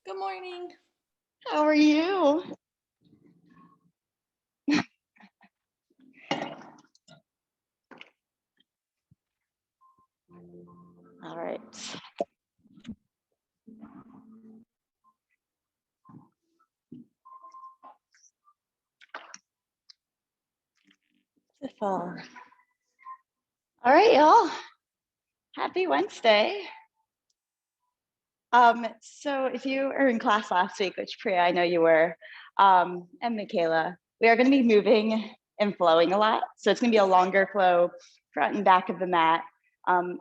Good morning. How are you? All right. All right, y'all. Happy Wednesday. So if you were in class last week, which Priya, I know you were, and Michaela, we are going to be moving and flowing a lot. So it's going to be a longer flow front and back of the mat.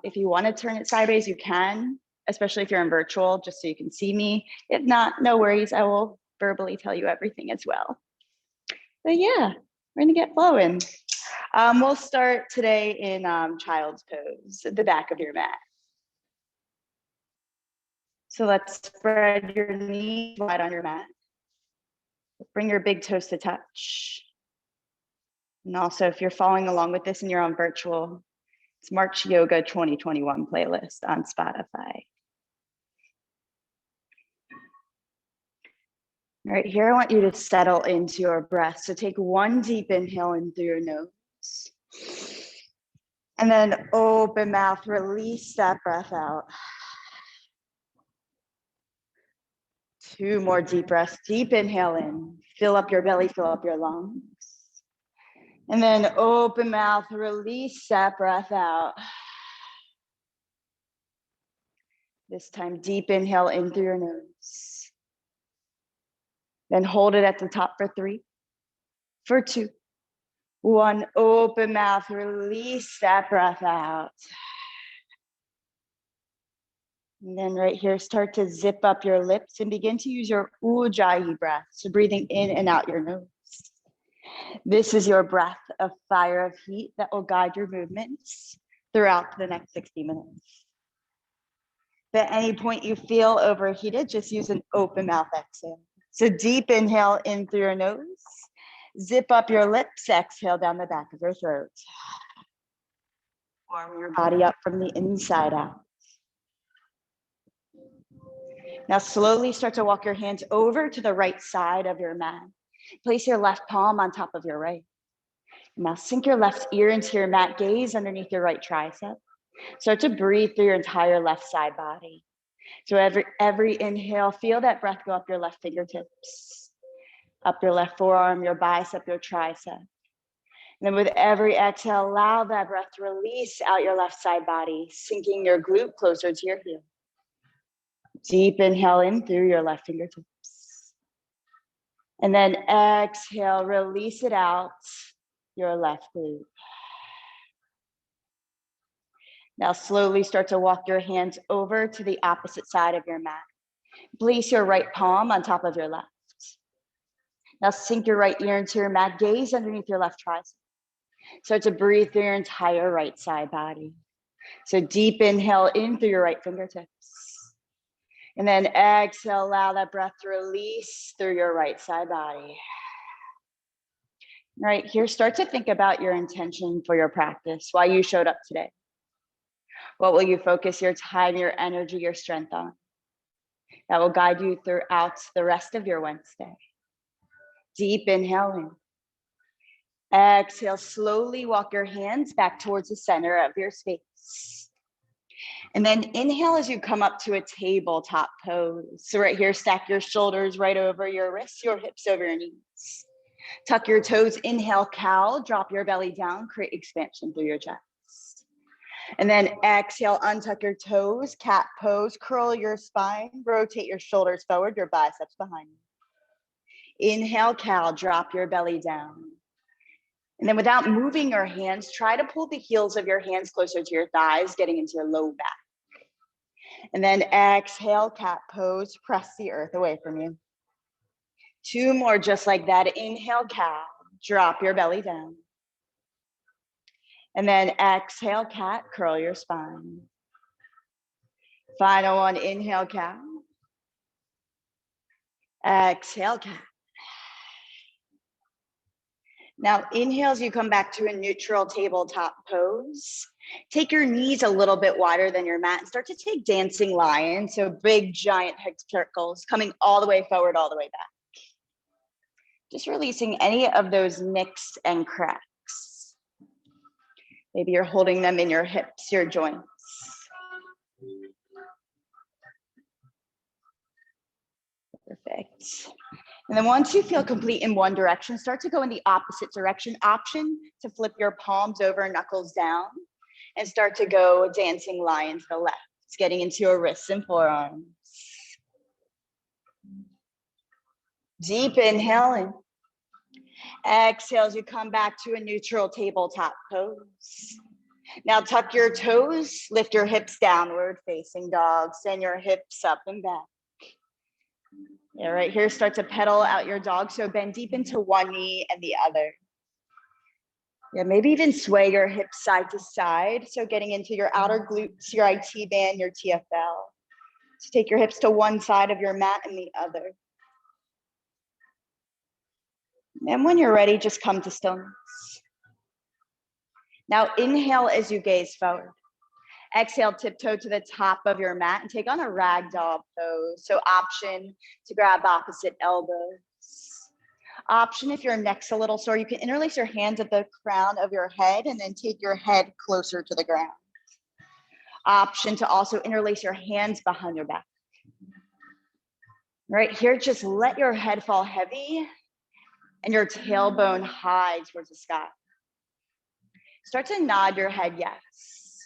If you want to turn it sideways, you can, especially if you're in virtual, just so you can see me. If not, no worries. I will verbally tell you everything as well. But yeah, we're going to get flowing. We'll start today in child's pose at the back of your mat. So let's spread your knees wide on your mat. Bring your big toes to touch. And also, if you're following along with this and you're on virtual, it's March Yoga 2021 playlist on Spotify. All right, here I want you to settle into your breath. So take one deep inhale in through your nose. And then open mouth, release that breath out. 2 more deep breaths. Deep inhale in. Fill up your belly, fill up your lungs. And then open mouth, release that breath out. This time, deep inhale in through your nose. Then hold it at the top for 3, for 2, 1. Open mouth, release that breath out. And then right here, start to zip up your lips and begin to use your Ujjayi breath. So breathing in and out your nose. This is your breath of fire, of heat that will guide your movements throughout the next 60 minutes. If at any point you feel overheated, just use an open mouth exhale. So deep inhale in through your nose. Zip up your lips, exhale down the back of your throat. Warm your body up from the inside out. Now slowly start to walk your hands over to the right side of your mat. Place your left palm on top of your right. Now sink your left ear into your mat, gaze underneath your right tricep. Start to breathe through your entire left side body. So every inhale, feel that breath go up your left fingertips, up your left forearm, your bicep, your tricep. And then with every exhale, allow that breath to release out your left side body, sinking your glute closer to your heel. Deep inhale in through your left fingertips. And then exhale, release it out your left glute. Now slowly start to walk your hands over to the opposite side of your mat. Place your right palm on top of your left. Now sink your right ear into your mat, gaze underneath your left tricep. Start to breathe through your entire right side body. So deep inhale in through your right fingertips. And then exhale, allow that breath to release through your right side body. Right here, start to think about your intention for your practice, why you showed up today. What will you focus your time, your energy, your strength on? That will guide you throughout the rest of your Wednesday. Deep inhale in. Exhale, slowly walk your hands back towards the center of your space. And then inhale as you come up to a tabletop pose. So right here, stack your shoulders right over your wrists, your hips over your knees. Tuck your toes, inhale, cow, drop your belly down, create expansion through your chest. And then exhale, untuck your toes, cat pose, curl your spine, rotate your shoulders forward, your biceps behind you. Inhale, cow, drop your belly down. And then without moving your hands, try to pull the heels of your hands closer to your thighs, getting into your low back. And then exhale, cat pose, press the earth away from you. 2 more just like that. Inhale, cow, drop your belly down. And then exhale, cat, curl your spine. Final one, inhale, cow. Exhale, cat. Now inhale as you come back to a neutral tabletop pose. Take your knees a little bit wider than your mat and start to take dancing lion. So big, giant hip circles coming all the way forward, all the way back. Just releasing any of those nicks and cracks. Maybe you're holding them in your hips, your joints. Perfect. And then once you feel complete in one direction, start to go in the opposite direction. Option to flip your palms over, knuckles down, and start to go dancing lion to the left. It's getting into your wrists and forearms. Deep inhaling. Exhale as you come back to a neutral tabletop pose. Now tuck your toes, lift your hips downward, facing dog. Send your hips up and back. Yeah, right here, start to pedal out your dog. So bend deep into one knee and the other. Yeah, maybe even sway your hips side to side. So getting into your outer glutes, your IT band, your TFL. So take your hips to one side of your mat and the other. And when you're ready, just come to stillness. Now inhale as you gaze forward. Exhale, tiptoe to the top of your mat and take on a ragdoll pose. So option to grab opposite elbows. Option if your neck's a little sore, you can interlace your hands at the crown of your head and then take your head closer to the ground. Option to also interlace your hands behind your back. Right here, just let your head fall heavy and your tailbone high towards the sky. Start to nod your head yes.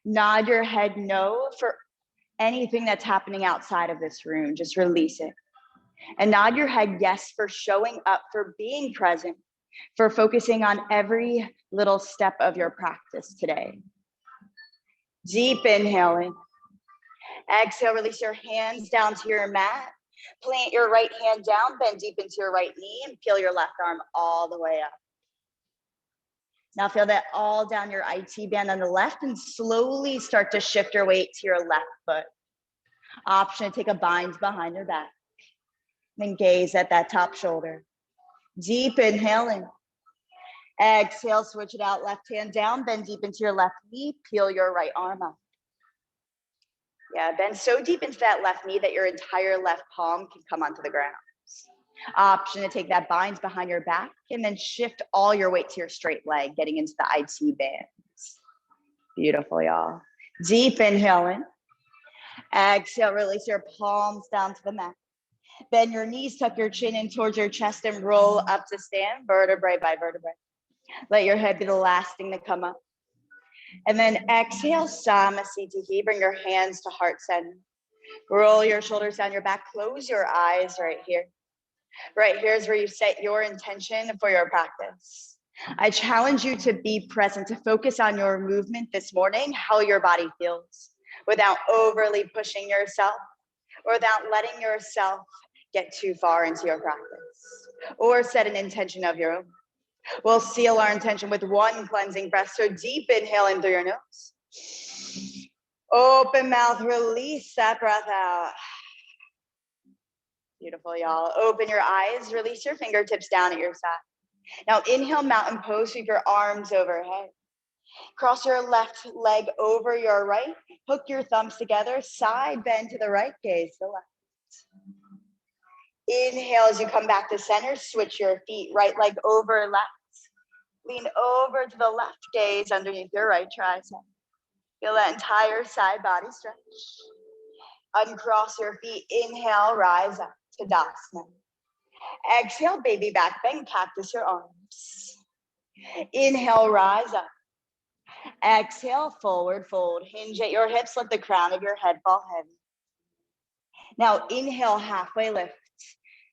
Nod your head no for anything that's happening outside of this room. Just release it. And nod your head yes for showing up, for being present, for focusing on every little step of your practice today. Deep inhaling. Exhale, release your hands down to your mat. Plant your right hand down, bend deep into your right knee, and peel your left arm all the way up. Now feel that all down your IT band on the left and slowly start to shift your weight to your left foot. Option to take a bind behind your back. Then gaze at that top shoulder. Deep inhaling. Exhale, switch it out, left hand down, bend deep into your left knee, peel your right arm up. Yeah, bend so deep into that left knee that your entire left palm can come onto the ground. Option to take that bind behind your back and then shift all your weight to your straight leg, getting into the IT bands. Beautiful, y'all. Deep inhaling. Exhale, release your palms down to the mat. Bend your knees, tuck your chin in towards your chest and roll up to stand, vertebrae by vertebrae. Let your head be the last thing to come up. And then exhale, Samasthiti. Bring your hands to heart center. Roll your shoulders down your back. Close your eyes right here. Right here is where you set your intention for your practice. I challenge you to be present, to focus on your movement this morning, how your body feels, without overly pushing yourself or without letting yourself get too far into your practice, or set an intention of your own. We'll seal our intention with one cleansing breath. So deep inhale in through your nose. Open mouth, release that breath out. Beautiful, y'all. Open your eyes, release your fingertips down at your side. Now inhale, mountain pose, sweep your arms overhead. Cross your left leg over your right. Hook your thumbs together, side bend to the right, gaze to the left. Inhale as you come back to center, switch your feet, right leg over left. Lean over to the left, gaze underneath your right tricep. Feel that entire side body stretch. Uncross your feet, inhale, rise up to Tadasana. Exhale, baby back bend, cactus your arms. Inhale, rise up. Exhale, forward fold. Hinge at your hips, let the crown of your head fall heavy. Now inhale, halfway lift.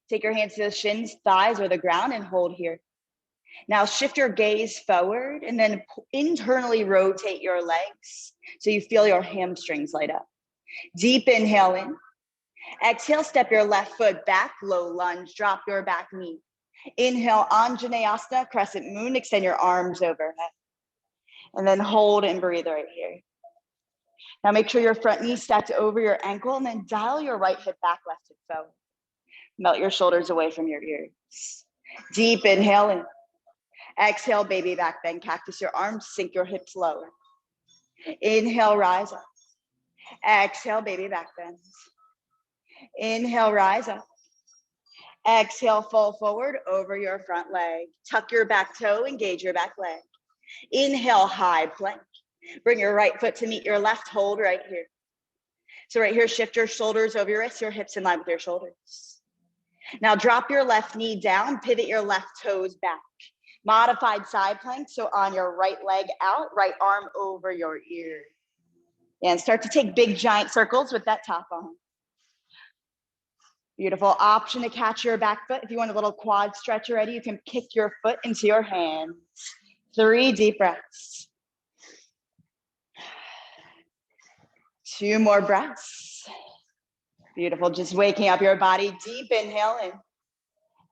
Take your hands to the shins, thighs, or the ground and hold here. Now shift your gaze forward and then internally rotate your legs so you feel your hamstrings light up. Deep inhale in. Exhale, step your left foot back, low lunge, drop your back knee. Inhale, Anjaneyasana, crescent moon, extend your arms overhead. And then hold and breathe right here. Now make sure your front knee stacked over your ankle and then dial your right hip back, left hip forward. Melt your shoulders away from your ears. Deep inhale in. Exhale, baby back bend, cactus your arms, sink your hips lower. Inhale, rise up. Exhale, baby back bend. Inhale, rise up. Exhale, fall forward over your front leg. Tuck your back toe, engage your back leg. Inhale, high plank. Bring your right foot to meet your left, hold right here. So right here, shift your shoulders over your wrists, your hips in line with your shoulders. Now drop your left knee down, pivot your left toes back. Modified side plank, so on your right leg out, right arm over your ear. And start to take big giant circles with that top arm. Beautiful. Option to catch your back foot. If you want a little quad stretch already, you can kick your foot into your hands. 3 deep breaths. 2 more breaths. Beautiful. Just waking up your body. Deep inhale in.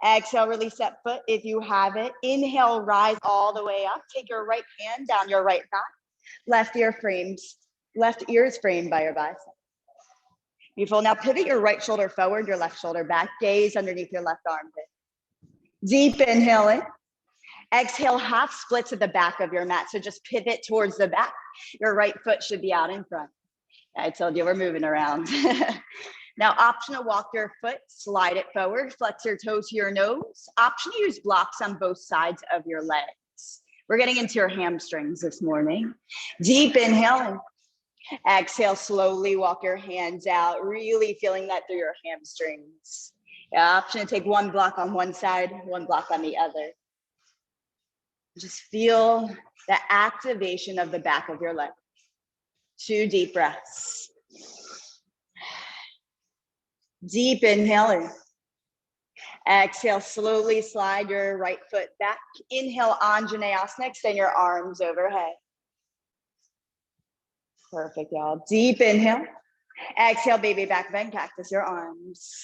Exhale, release that foot if you have it. Inhale, rise all the way up. Take your right hand down your right thigh. Left ear is framed by your bicep. Beautiful. Now pivot your right shoulder forward, your left shoulder back. Gaze underneath your left armpit. Deep inhale in. Exhale, half splits at the back of your mat. So just pivot towards the back. Your right foot should be out in front. I told you we're moving around. Now, option to walk your foot, slide it forward, flex your toes to your nose. Option to use blocks on both sides of your legs. We're getting into your hamstrings this morning. Deep inhale in. Exhale, slowly walk your hands out, really feeling that through your hamstrings. Option to take 1 block on one side, 1 block on the other. Just feel the activation of the back of your leg. 2 deep breaths. Deep inhale in. Exhale, slowly slide your right foot back. Inhale, Anjaneyasana, extend your arms overhead. Perfect, y'all. Deep inhale. Exhale, baby back bend, cactus your arms.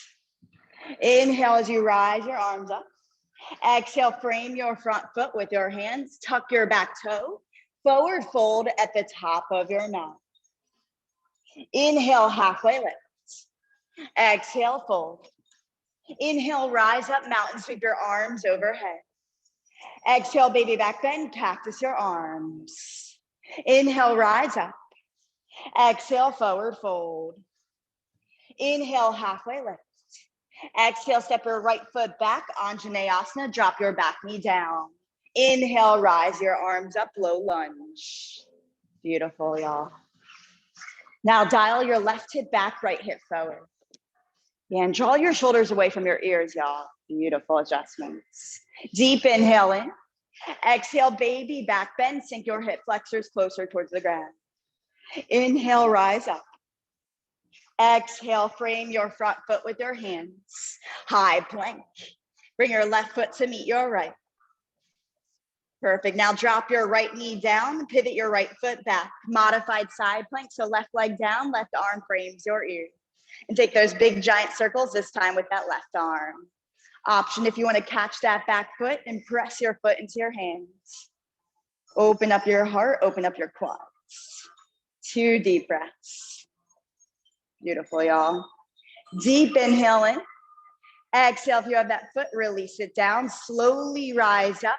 Inhale as you rise your arms up. Exhale, frame your front foot with your hands. Tuck your back toe. Forward fold at the top of your mat. Inhale, halfway lift. Exhale, fold. Inhale, rise up, mountain sweep your arms overhead. Exhale, baby back bend, cactus your arms. Inhale, rise up. Exhale, forward fold. Inhale, halfway lift. Exhale, step your right foot back, Anjaneyasana, drop your back knee down. Inhale, rise your arms up, low lunge. Beautiful, y'all. Now dial your left hip back, right hip forward. And draw your shoulders away from your ears, y'all. Beautiful adjustments. Deep inhale in. Exhale, baby back bend, sink your hip flexors closer towards the ground. Inhale, rise up. Exhale, frame your front foot with your hands. High plank. Bring your left foot to meet your right. Perfect. Now drop your right knee down, pivot your right foot back. Modified side plank, so left leg down, left arm frames your ear. And take those big giant circles, this time with that left arm. Option if you want to catch that back foot and press your foot into your hands. Open up your heart, open up your quads. 2 deep breaths. Beautiful, y'all. Deep inhale in. Exhale, if you have that foot, release it down. Slowly rise up.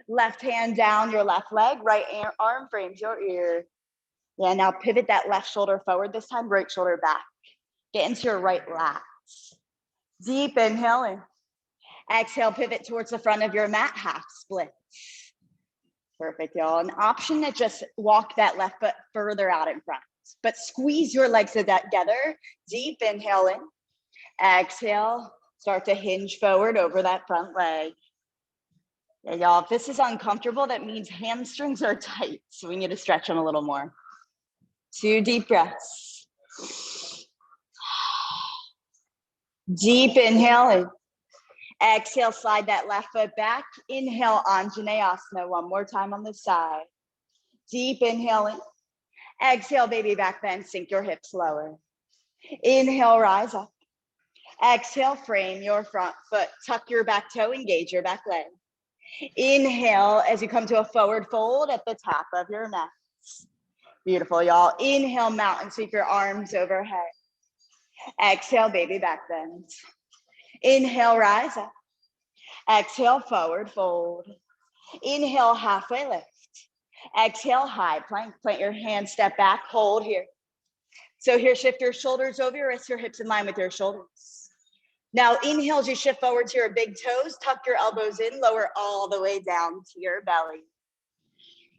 Left hand down your left leg, right arm frames your ear. Yeah, now pivot that left shoulder forward, this time right shoulder back. Get into your right lats. Deep inhale in. Exhale, pivot towards the front of your mat, half split. Perfect, y'all. An option to just walk that left foot further out in front, but squeeze your legs together. Deep inhale in. Exhale, start to hinge forward over that front leg. Yeah, y'all, if this is uncomfortable, that means hamstrings are tight, so we need to stretch them a little more. 2 deep breaths. Deep inhale in. Exhale, slide that left foot back. Inhale, Anjaneyasana. 1 more time on this side. Deep inhale in. Exhale, baby back bend, sink your hips lower. Inhale, rise up. Exhale, frame your front foot. Tuck your back toe, engage your back leg. Inhale as you come to a forward fold at the top of your mat. Beautiful, y'all. Inhale, mountain sweep your arms overhead. Exhale, baby back bend. Inhale, rise up. Exhale, forward fold. Inhale, halfway lift. Exhale, high plank. Plant your hands, step back, hold here. So here, shift your shoulders over your wrists, your hips in line with your shoulders. Now inhale as you shift forward to your big toes, tuck your elbows in, lower all the way down to your belly.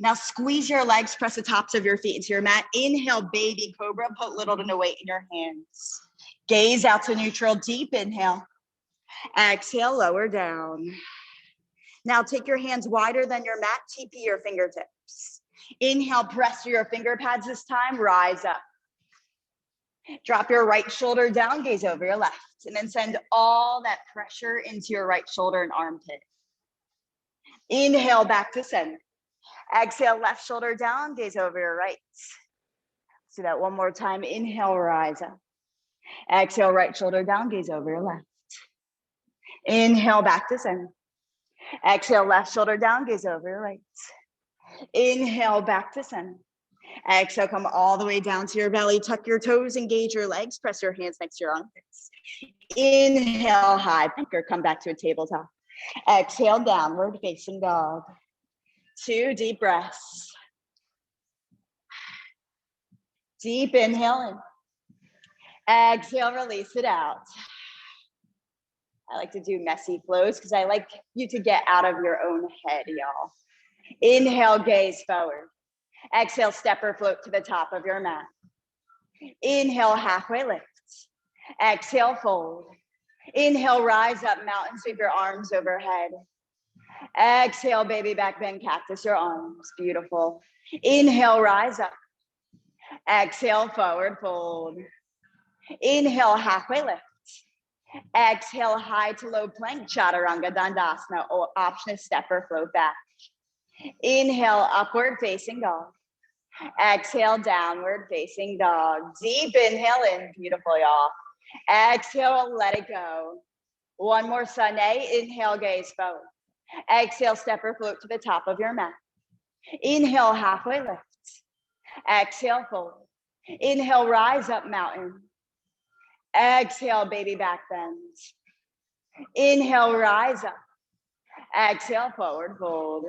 Now squeeze your legs, press the tops of your feet into your mat. Inhale, baby cobra, put little to no weight in your hands. Gaze out to neutral, deep inhale. Exhale, lower down. Now take your hands wider than your mat, TP your fingertips. Inhale, press through your finger pads this time, rise up. Drop your right shoulder down, gaze over your left, and then send all that pressure into your right shoulder and armpit. Inhale, back to center. Exhale, left shoulder down, gaze over your right. Let's do that one more time. Inhale, rise up. Exhale, right shoulder down, gaze over your left. Inhale, back to center. Exhale, left shoulder down, gaze over your right. Inhale, back to center. Exhale, come all the way down to your belly. Tuck your toes, engage your legs, press your hands next to your armpits. Inhale, high plank, or come back to a tabletop. Exhale, downward facing dog. 2 deep breaths. Deep inhale in. Exhale, release it out. I like to do messy flows because I like you to get out of your own head, y'all. Inhale, gaze forward. Exhale, step or float to the top of your mat. Inhale, halfway lift. Exhale, fold. Inhale, rise up, mountain, sweep your arms overhead. Exhale, baby back bend, cactus your arms. Beautiful. Inhale, rise up. Exhale, forward fold. Inhale, halfway lift. Exhale, high to low plank, chaturanga dandasana, or option is step or float back. Inhale, upward facing dog. Exhale, downward facing dog. Deep inhale in, beautiful, y'all. Exhale, let it go. One more Sunday. Inhale, gaze forward. Exhale, step or float to the top of your mat. Inhale, halfway lift. Exhale, fold. Inhale, rise up, mountain. Exhale, baby back bend. Inhale, rise up. Exhale, forward fold.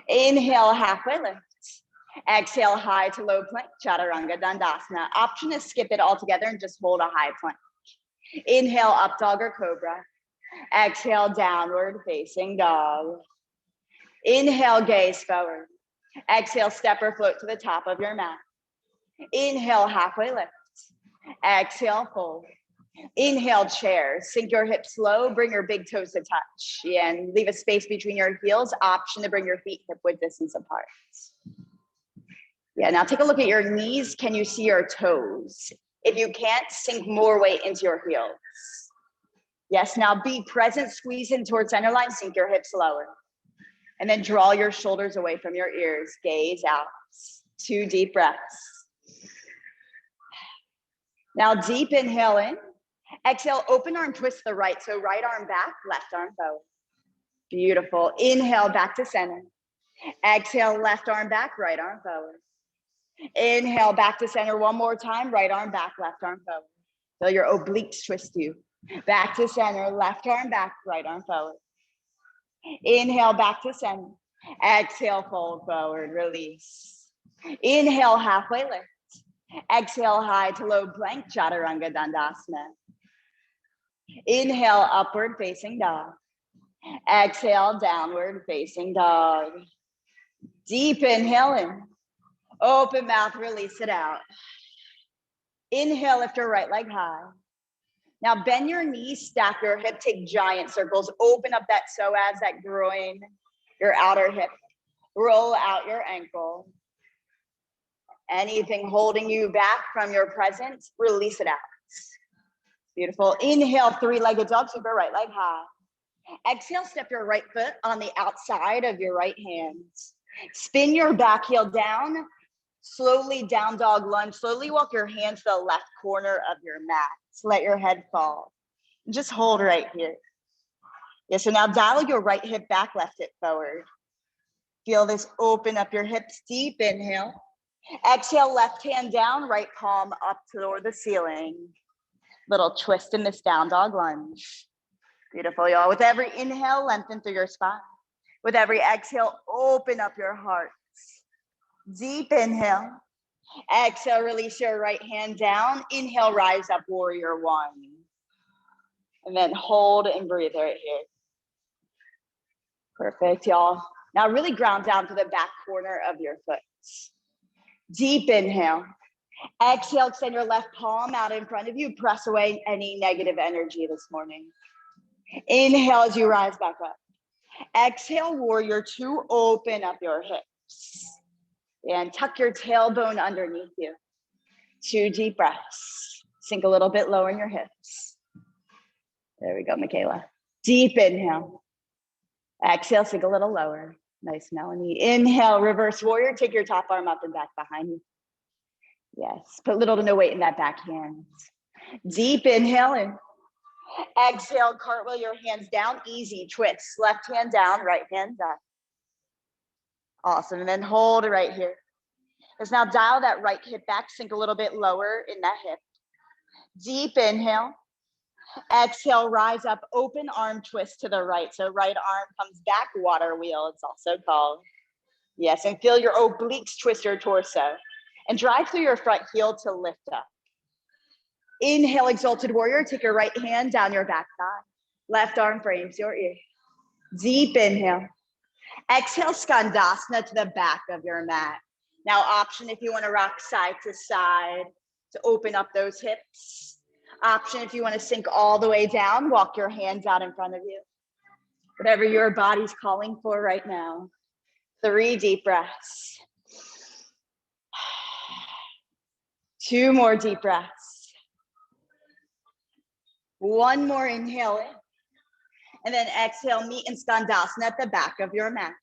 Inhale, halfway lift. Exhale, high to low plank, chaturanga dandasana. Option is skip it all together and just hold a high plank. Inhale, up dog or cobra. Exhale, downward facing dog. Inhale, gaze forward. Exhale, step or float to the top of your mat. Inhale, halfway lift. Exhale, fold. Inhale, chair. Sink your hips low, bring your big toes to touch. Yeah, and leave a space between your heels. Option to bring your feet hip width distance apart. Yeah, now take a look at your knees. Can you see your toes? If you can't, sink more weight into your heels. Yes, now be present, squeeze in towards center line, sink your hips lower. And then draw your shoulders away from your ears, gaze out. 2 deep breaths. Now deep inhale in. Exhale, open arm twist the right. So right arm back, left arm forward. Beautiful. Inhale, back to center. Exhale, left arm back, right arm forward. Inhale, back to center one more time. Right arm back, left arm forward. Feel your obliques twist you. Back to center, left arm back, right arm forward. Inhale, back to center. Exhale, fold forward, release. Inhale, halfway lift. Exhale, high to low plank, chaturanga dandasana. Inhale, upward facing dog. Exhale, downward facing dog. Deep inhale in. Open mouth, release it out. Inhale, lift your right leg high. Now bend your knees, stack your hip, take giant circles. Open up that psoas, that groin, your outer hip. Roll out your ankle. Anything holding you back from your present, release it out. Beautiful. Inhale, 3-legged dog, sweep your right leg high. Exhale, step your right foot on the outside of your right hand. Spin your back heel down. Slowly down dog lunge. Slowly walk your hands to the left corner of your mat. Let your head fall. And just hold right here. Yeah, so now dial your right hip back, left hip forward. Feel this open up your hips. Deep inhale. Exhale, left hand down, right palm up toward the ceiling. Little twist in this down dog lunge. Beautiful, y'all. With every inhale, lengthen through your spine. With every exhale, open up your heart. Deep inhale. Exhale, release your right hand down. Inhale, rise up, warrior one. And then hold and breathe right here. Perfect, y'all. Now really ground down to the back corner of your foot. Deep inhale. Exhale, extend your left palm out in front of you. Press away any negative energy this morning. Inhale as you rise back up. Exhale, warrior two, open up your hips. And tuck your tailbone underneath you. 2 deep breaths. Sink a little bit lower in your hips. There we go, Michaela. Deep inhale. Exhale, sink a little lower. Nice, Melanie. Inhale, reverse warrior. Take your top arm up and back behind you. Yes, put little to no weight in that back hand. Deep inhale and exhale, cartwheel your hands down. Easy twist. Left hand down, right hand up. Awesome, and then hold it right here. Let's now dial that right hip back, sink a little bit lower in that hip. Deep inhale. Exhale, rise up, open arm twist to the right. So right arm comes back, water wheel, it's also called. Yes, and feel your obliques twist your torso. And drive through your front heel to lift up. Inhale, exalted warrior. Take your right hand down your back thigh. Left arm frames your ear. Deep inhale. Exhale, skandasana to the back of your mat. Now option if you want to rock side to side to open up those hips. Option if you want to sink all the way down, walk your hands out in front of you. Whatever your body's calling for right now. 3 deep breaths. 2 more deep breaths. 1 more inhale in. And then exhale, meet in skandasana at the back of your mat.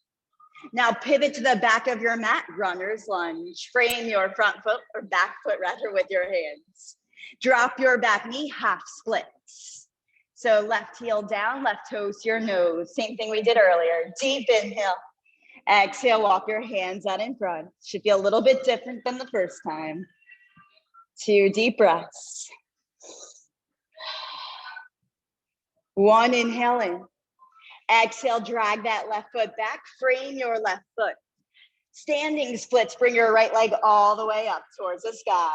Now pivot to the back of your mat, runner's lunge. Frame your front foot or back foot rather with your hands. Drop your back knee, half splits. So left heel down, left toes to your nose. Same thing we did earlier. Deep inhale. Exhale, walk your hands out in front. Should feel a little bit different than the first time. 2 deep breaths. 1 inhale in. Exhale, drag that left foot back. Frame your left foot. Standing splits, bring your right leg all the way up towards the sky.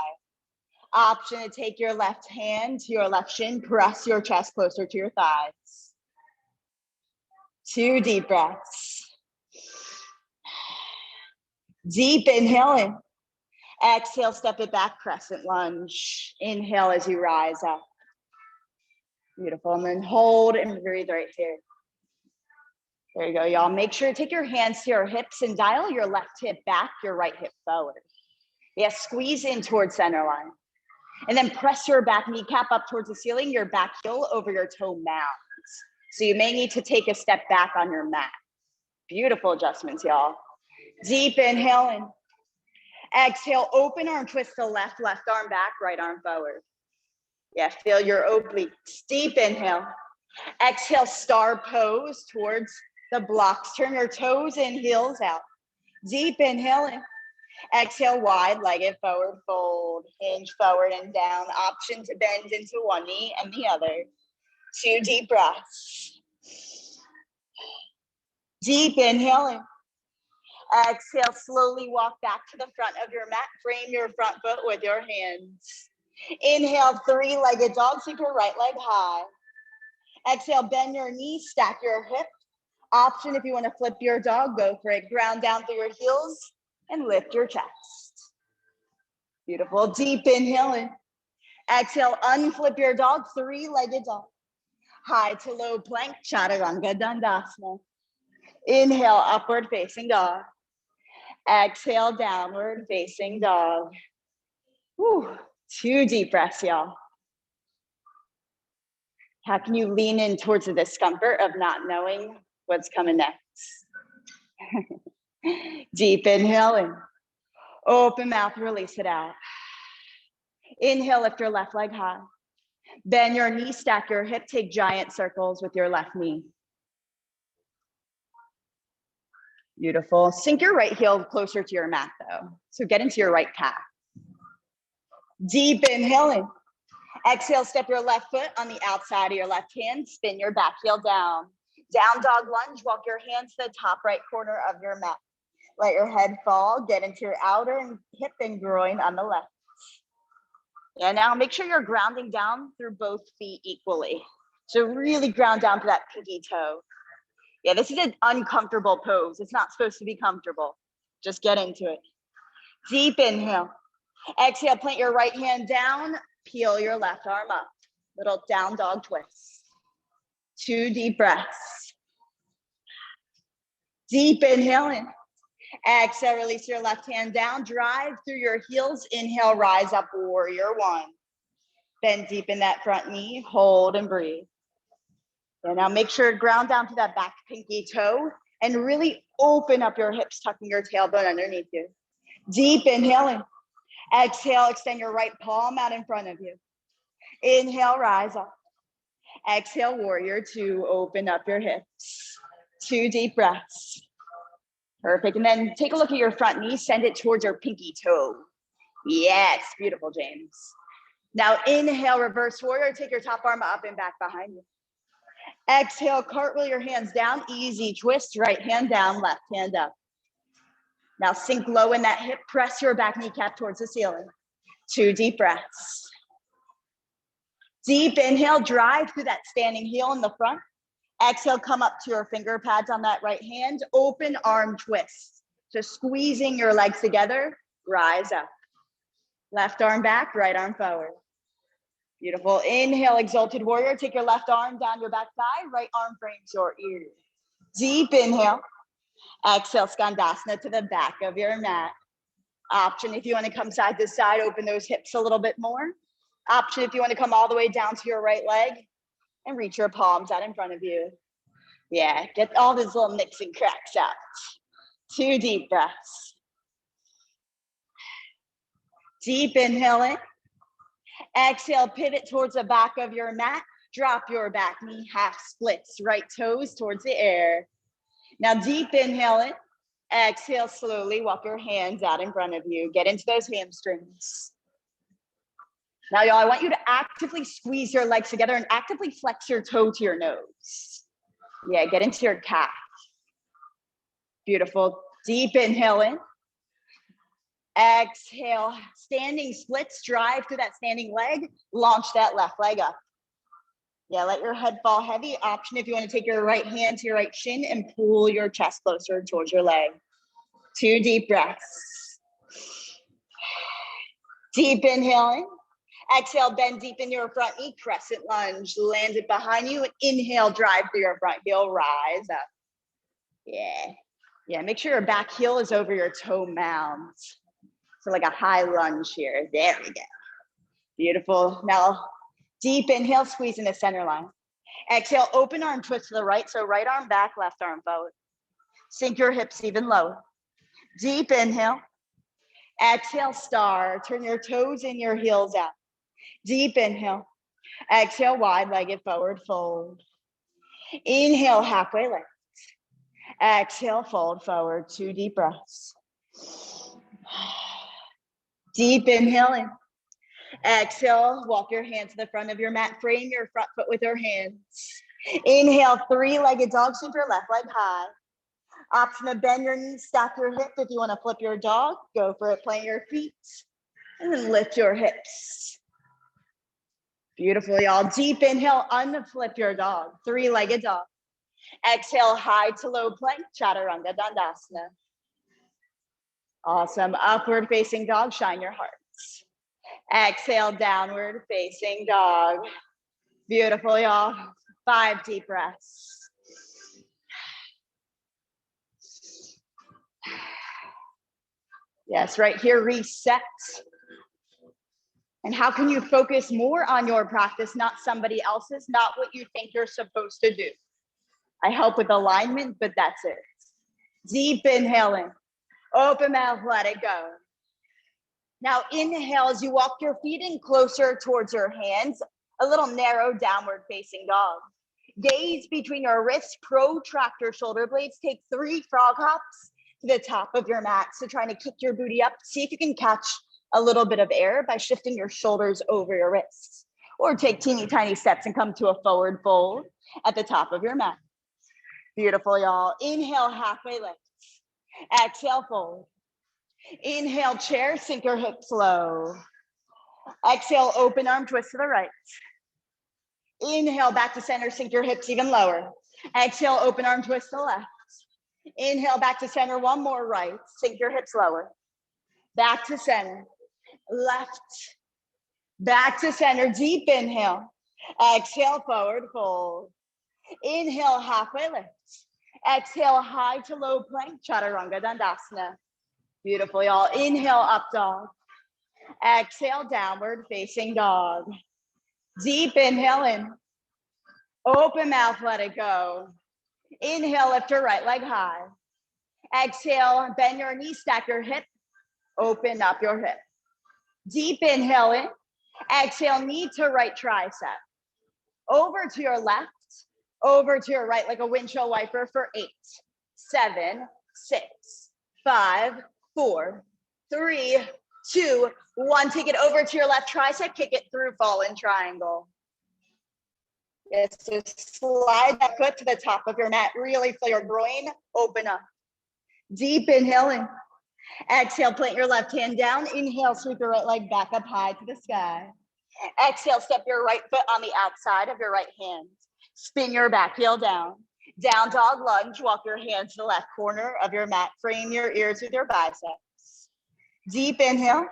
Option to take your left hand to your left shin. Press your chest closer to your thighs. 2 deep breaths. Deep inhale in. Exhale, step it back, crescent lunge. Inhale as you rise up. Beautiful, and then hold and breathe right here. There you go, y'all. Make sure to take your hands to your hips and dial your left hip back, your right hip forward. Yeah, squeeze in towards center line. And then press your back kneecap up towards the ceiling, your back heel over your toe mounds. So you may need to take a step back on your mat. Beautiful adjustments, y'all. Deep inhale in. Exhale, open arm twist to left, left arm back, right arm forward. Yeah, feel your obliques. Deep inhale. Exhale, star pose towards the blocks. Turn your toes in, heels out. Deep inhale in. Exhale, wide-legged forward fold. Hinge forward and down. Option to bend into one knee and the other. 2 deep breaths. Deep inhale in. Exhale, slowly walk back to the front of your mat. Frame your front foot with your hands. Inhale, 3-legged dog. Keep your right leg high. Exhale, bend your knees, stack your hip. Option if you want to flip your dog, go for it. Ground down through your heels and lift your chest. Beautiful. Deep inhale in. Exhale, unflip your dog, 3-legged dog. High to low plank, chaturanga dandasana. Inhale, upward facing dog. Exhale, downward facing dog. Whew. 2 deep breaths, y'all. How can you lean in towards the discomfort of not knowing what's coming next? Deep inhale in. Open mouth, release it out. Inhale, lift your left leg high. Bend your knee, stack your hip, take giant circles with your left knee. Beautiful. Sink your right heel closer to your mat though. So get into your right calf. Deep inhale in. Exhale, step your left foot on the outside of your left hand. Spin your back heel down. Down dog lunge, walk your hands to the top right corner of your mat. Let your head fall, get into your outer hip and groin on the left. And now make sure you're grounding down through both feet equally. So really ground down to that pinky toe. Yeah, this is an uncomfortable pose. It's not supposed to be comfortable. Just get into it. Deep inhale. Exhale, plant your right hand down, peel your left arm up. Little down dog twist. 2 deep breaths. Deep inhale in. Exhale, release your left hand down, drive through your heels. Inhale, rise up, warrior 1. Bend deep in that front knee, hold and breathe. And now make sure to ground down to that back pinky toe and really open up your hips, tucking your tailbone underneath you. Deep inhale in. Exhale, extend your right palm out in front of you. Inhale, rise up. Exhale, warrior 2, open up your hips. 2 deep breaths. Perfect. And then take a look at your front knee, send it towards your pinky toe. Yes, beautiful, James. Now inhale, reverse warrior, take your top arm up and back behind you. Exhale, cartwheel your hands down, easy twist, right hand down, left hand up. Now sink low in that hip, press your back kneecap towards the ceiling. 2 deep breaths. Deep inhale, drive through that standing heel in the front. Exhale, come up to your finger pads on that right hand, open arm twist. So squeezing your legs together, rise up. Left arm back, right arm forward. Beautiful. Inhale, exalted warrior. Take your left arm down your back thigh, right arm frames your ear. Deep inhale. Exhale, skandasana to the back of your mat. Option if you want to come side to side, open those hips a little bit more. Option if you want to come all the way down to your right leg and reach your palms out in front of you. Yeah, get all these little nicks and cracks out. 2 deep breaths. Deep inhale in. Exhale, pivot towards the back of your mat. Drop your back knee, half splits, right toes towards the air. Now deep inhale in. Exhale, slowly walk your hands out in front of you. Get into those hamstrings. Now, y'all, I want you to actively squeeze your legs together and actively flex your toe to your nose. Yeah, get into your calf. Beautiful. Deep inhale in. Exhale, standing splits, drive through that standing leg, launch that left leg up. Yeah, let your head fall heavy. Option if you want to take your right hand to your right shin and pull your chest closer towards your leg. 2 deep breaths. Deep inhale in. Exhale, bend deep in your front knee, crescent lunge, land it behind you. Inhale, drive through your front heel, rise up. Yeah, make sure your back heel is over your toe mound. So like a high lunge here. There we go. Beautiful. Now, deep inhale, squeeze in the center line. Exhale, open arm twist to the right. So right arm back, left arm forward. Sink your hips even lower. Deep inhale. Exhale, star. Turn your toes and your heels out. Deep inhale. Exhale, wide-legged forward fold. Inhale, halfway lift. Exhale, fold forward. 2 deep breaths. Deep inhale in. Exhale, walk your hands to the front of your mat. Frame your front foot with your hands. Inhale, 3-legged dog, sweep your left leg high. Option to bend your knees, stack your hip. If you want to flip your dog, go for it. Plant your feet and then lift your hips. Beautiful, y'all. Deep inhale, unflip your dog. 3-legged dog. Exhale, high to low plank, chaturanga dandasana. Awesome. Upward facing dog, shine your hearts. Exhale, downward facing dog. Beautiful, y'all. 5 deep breaths. Yes, right here, reset. And how can you focus more on your practice, not somebody else's, not what you think you're supposed to do? I help with alignment, but that's it. Deep inhale in. Open mouth, let it go. Now inhale as you walk your feet in closer towards your hands, a little narrow downward facing dog. Gaze between your wrists, protract your shoulder blades, take 3 frog hops to the top of your mat. So trying to kick your booty up, see if you can catch a little bit of air by shifting your shoulders over your wrists. Or take teeny tiny steps and come to a forward fold at the top of your mat. Beautiful, y'all. Inhale, halfway lift. Exhale, fold. Inhale, chair, sink your hips low. Exhale, open arm twist to the right. Inhale, back to center, sink your hips even lower. Exhale, open arm twist to the left. Inhale, back to center, one more right. Sink your hips lower. Back to center, left. Back to center, deep inhale. Exhale, forward fold. Inhale, halfway lift. Exhale, high to low plank, chaturanga dandasana. Beautiful, y'all. Inhale, up dog. Exhale, downward facing dog. Deep inhale in. Open mouth, let it go. Inhale, lift your right leg high. Exhale, bend your knee, stack your hip. Open up your hip. Deep inhale in. Exhale, knee to right tricep. Over to your left, over to your right like a windshield wiper for 8, 7, 6, 5, 4, 3, 2, 1. Take it over to your left tricep, kick it through, fallen triangle. Yes, so slide that foot to the top of your mat. Really feel your groin open up. Deep inhale in. Exhale, plant your left hand down. Inhale, sweep your right leg back up high to the sky. Exhale, step your right foot on the outside of your right hand. Spin your back heel down. Down dog lunge, walk your hands to the left corner of your mat. Frame your ears with your biceps. Deep inhale.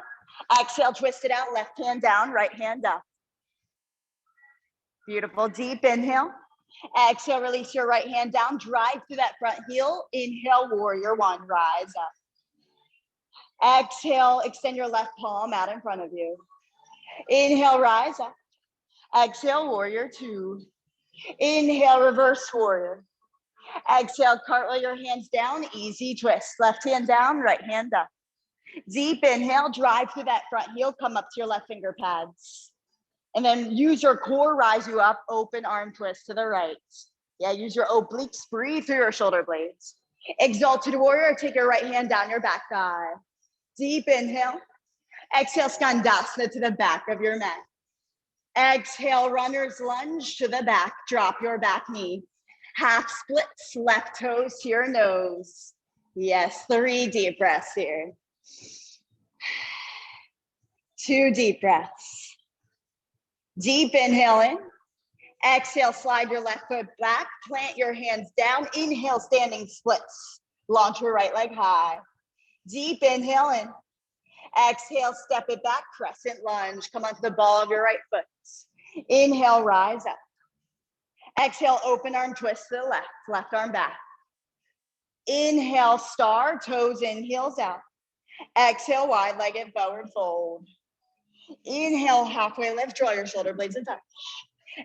Exhale, twist it out, left hand down, right hand up. Beautiful, deep inhale. Exhale, release your right hand down, drive through that front heel. Inhale, warrior one, rise up. Exhale, extend your left palm out in front of you. Inhale, rise up. Exhale, warrior two. Inhale, reverse warrior. Exhale, cartwheel your hands down, easy twist. Left hand down, right hand up. Deep inhale, drive through that front heel, come up to your left finger pads. And then use your core, rise you up, open arm twist to the right. Yeah, use your obliques, breathe through your shoulder blades. Exalted warrior, take your right hand down your back thigh. Deep inhale. Exhale, skandasana to the back of your mat. Exhale, runner's lunge to the back, drop your back knee. Half splits, left toes to your nose. Yes, 3 deep breaths here. 2 deep breaths. Deep inhale in. Exhale, slide your left foot back, plant your hands down. Inhale, standing splits. Launch your right leg high. Deep inhale in. Exhale, step it back, crescent lunge. Come onto the ball of your right foot. Inhale, rise up. Exhale, open arm twist to the left, left arm back. Inhale, star, toes in, heels out. Exhale, wide-legged forward fold. Inhale, halfway lift, draw your shoulder blades in touch.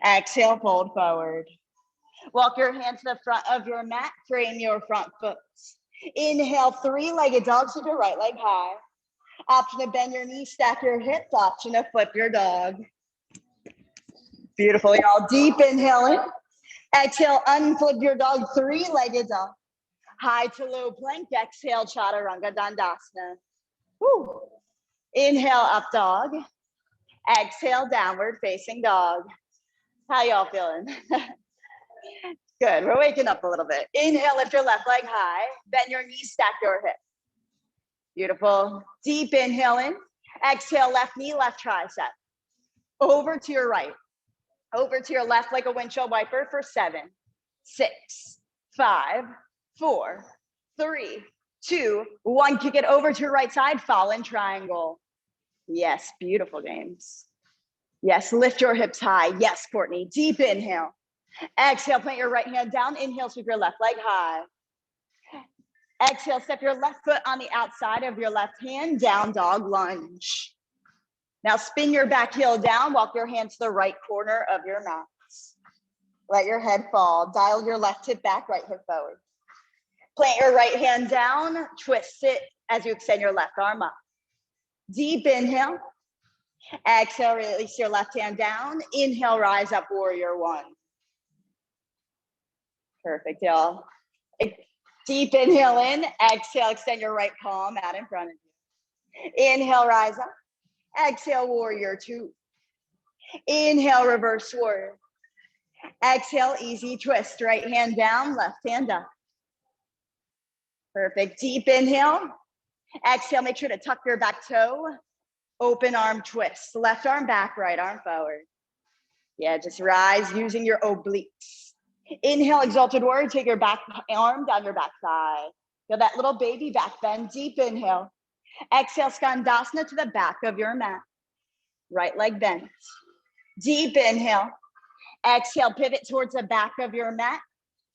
Exhale, fold forward. Walk your hands to the front of your mat, frame your front foot. Inhale, 3-legged dog, keep your right leg high. Option to bend your knees, stack your hips, option to flip your dog. Beautiful, y'all. Deep inhale in. Exhale, unflip your dog, 3-legged dog. High to low plank, exhale, chaturanga dandasana. Woo. Inhale, up dog. Exhale, downward facing dog. How y'all feeling? Good, we're waking up a little bit. Inhale, lift your left leg high. Bend your knees, stack your hips. Beautiful. Deep inhale in. Exhale, left knee, left tricep. Over to your right. Over to your left like a windshield wiper for 7, 6, 5, 4, 3, 2, 1. Kick it over to your right side, fallen triangle. Yes, beautiful games. Yes, lift your hips high. Yes, Courtney. Deep inhale. Exhale, plant your right hand down. Inhale, sweep your left leg high. Exhale, step your left foot on the outside of your left hand, down dog lunge. Now spin your back heel down, walk your hands to the right corner of your mat. Let your head fall, dial your left hip back, right hip forward. Plant your right hand down, twist it as you extend your left arm up. Deep inhale. Exhale, release your left hand down. Inhale, rise up, warrior one. Perfect, y'all. Deep inhale in, exhale, extend your right palm out in front of you. Inhale, rise up. Exhale, warrior two. Inhale, reverse warrior. Exhale, easy twist. Right hand down, left hand up. Perfect. Deep inhale. Exhale, make sure to tuck your back toe. Open arm twist. Left arm back, right arm forward. Yeah, just rise using your obliques. Inhale, exalted warrior. Take your back arm down your back thigh. Feel that little baby back bend. Deep inhale. Exhale, skandasana to the back of your mat. Right leg bent. Deep inhale. Exhale, pivot towards the back of your mat.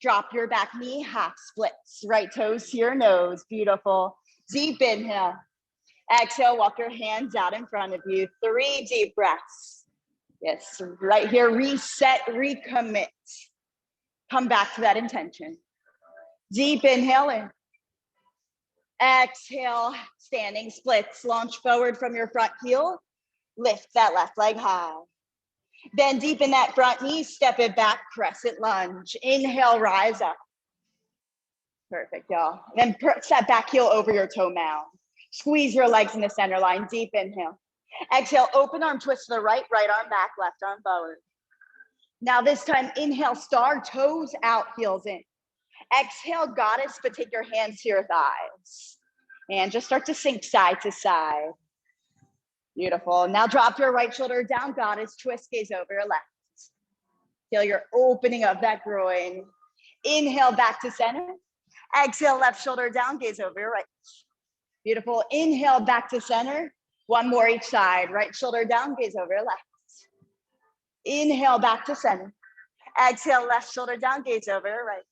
Drop your back knee, half splits. Right toes to your nose. Beautiful. Deep inhale. Exhale, walk your hands out in front of you. 3 deep breaths. Yes, right here, reset, recommit. Come back to that intention. Deep inhale in. Exhale, standing splits. Launch forward from your front heel. Lift that left leg high. Then deepen that front knee, step it back, crescent lunge. Inhale, rise up. Perfect, y'all. Then press that back heel over your toe mound. Squeeze your legs in the center line. Deep inhale. Exhale, open arm twist to the right, right arm back, left arm forward. Now this time, inhale, star, toes out, heels in. Exhale, goddess, but take your hands to your thighs. And just start to sink side to side. Beautiful. Now drop your right shoulder down, goddess, twist, gaze over your left. Feel your opening of that groin. Inhale, back to center. Exhale, left shoulder down, gaze over your right. Beautiful. Inhale, back to center. One more each side. Right shoulder down, gaze over your left. Inhale, back to center. Exhale, left shoulder down, gaze over your right.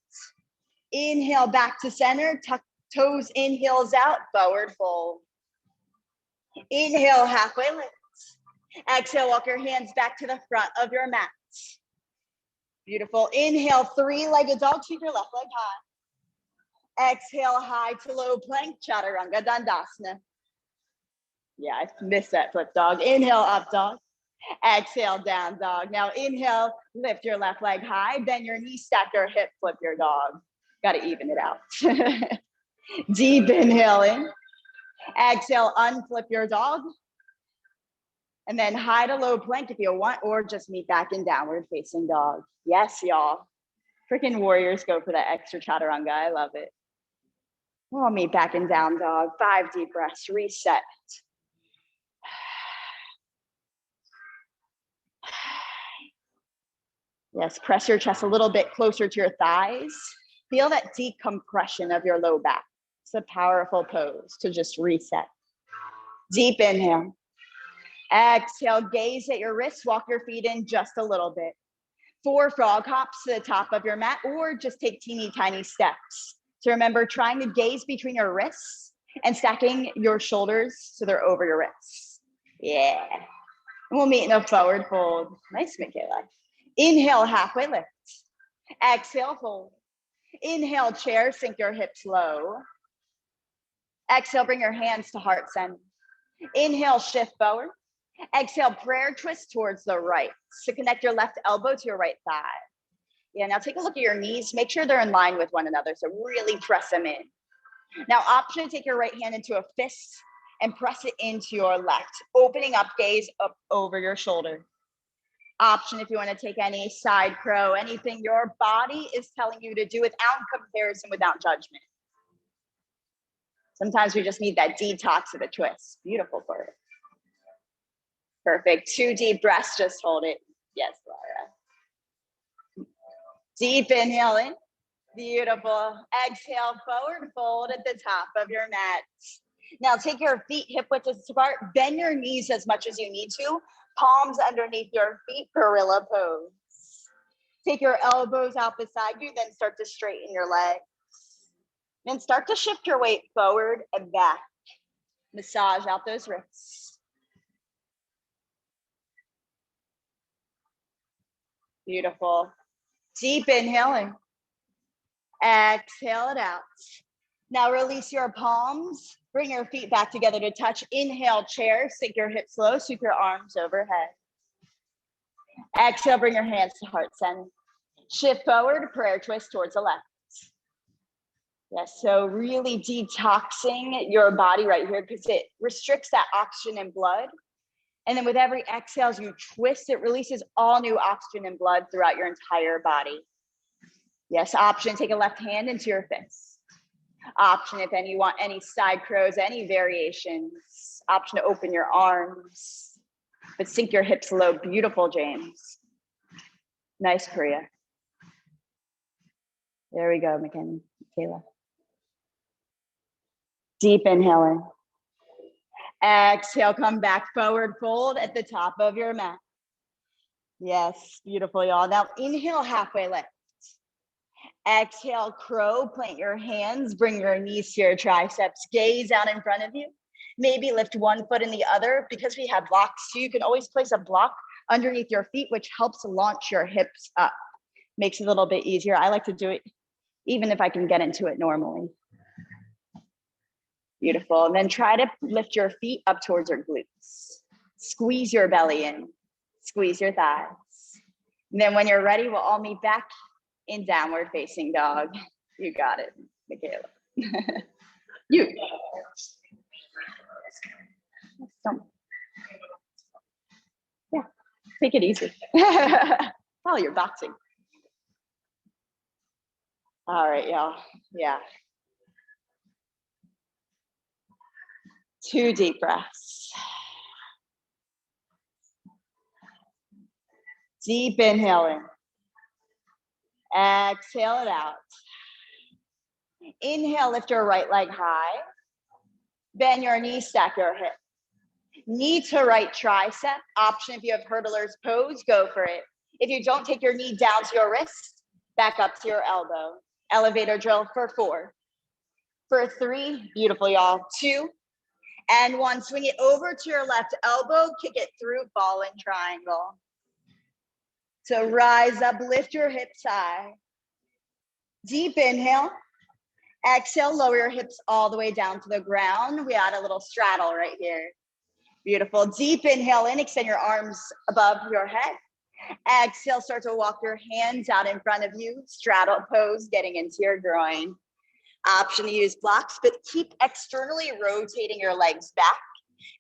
Inhale, back to center. Tuck toes in, heels out, forward fold. Inhale, halfway lift. Exhale, walk your hands back to the front of your mat. Beautiful. Inhale, 3-legged dog, keep your left leg high. Exhale, high to low plank, chaturanga dandasana. Yeah, I missed that flip dog. Inhale, up dog. Exhale, down dog. Now inhale, lift your left leg high, bend your knee, stack your hip, flip your dog. Got to even it out. Deep inhale in. Exhale, unflip your dog. And then high to low plank if you want, or just meet back in downward facing dog. Yes, y'all. Freaking warriors go for that extra chaturanga. I love it. We'll meet back in down dog. 5 deep breaths, reset. Yes, press your chest a little bit closer to your thighs. Feel that decompression of your low back. It's a powerful pose to just reset. Deep inhale. Exhale, gaze at your wrists, walk your feet in just a little bit. 4 frog hops to the top of your mat, or just take teeny tiny steps. So remember, trying to gaze between your wrists and stacking your shoulders so they're over your wrists. Yeah. And we'll meet in a forward fold. Nice, Michaela. Inhale, halfway lift. Exhale, fold. Inhale, chair, sink your hips low. Exhale, bring your hands to heart center. Inhale, shift forward. Exhale, prayer twist towards the right. So connect your left elbow to your right thigh. Yeah, now take a look at your knees. Make sure they're in line with one another. So really press them in. Now option, take your right hand into a fist and press it into your left. Opening up, gaze up over your shoulder. Option if you want to take any side crow, anything your body is telling you to do without comparison, without judgment. Sometimes we just need that detox of a twist. Beautiful for it. Perfect. 2 deep breaths, just hold it. Yes, Laura. Deep inhale in. Beautiful. Exhale, forward fold at the top of your mat. Now take your feet hip width apart. Bend your knees as much as you need to. Palms underneath your feet, gorilla pose. Take your elbows out beside you, then start to straighten your legs. Then start to shift your weight forward and back. Massage out those wrists. Beautiful. Deep inhaling. Exhale it out. Now release your palms. Bring your feet back together to touch. Inhale, chair. Sink your hips low. Sweep your arms overhead. Exhale, bring your hands to heart center. Shift forward, prayer twist towards the left. Yes, so really detoxing your body right here because it restricts that oxygen and blood. And then with every exhale, as you twist, it releases all new oxygen and blood throughout your entire body. Yes, option, take a left hand into your fist. Option if you want any side crows, any variations. Option to open your arms, but sink your hips low. Beautiful, James. Nice, Priya. There we go, Michaela. Deep inhaling. Exhale, come back, forward fold at the top of your mat. Yes, beautiful, y'all. Now inhale, halfway lift. Exhale, crow, plant your hands, bring your knees to your triceps, gaze out in front of you. Maybe lift one foot in the other. Because we have blocks too, you can always place a block underneath your feet, which helps launch your hips up. Makes it a little bit easier. I like to do it even if I can get into it normally. Beautiful. And then try to lift your feet up towards your glutes. Squeeze your belly in. Squeeze your thighs. And then when you're ready, we'll all meet back in downward facing dog. You got it, Michaela. You. Yeah, take it easy. Oh, you're boxing. All right, y'all. Yeah. 2 deep breaths. Deep inhaling. Exhale it out. Inhale, lift your right leg high. Bend your knees, stack your hip. Knee to right tricep. Option if you have hurdler's pose, go for it. If you don't, take your knee down to your wrist, back up to your elbow. Elevator drill for 4. For 3, beautiful, y'all. 2 and 1. Swing it over to your left elbow, kick it through, fallen triangle. So rise up, lift your hips high. Deep inhale. Exhale, lower your hips all the way down to the ground. We add a little straddle right here. Beautiful. Deep inhale in, extend your arms above your head. Exhale, start to walk your hands out in front of you. Straddle pose, getting into your groin. Option to use blocks, but keep externally rotating your legs back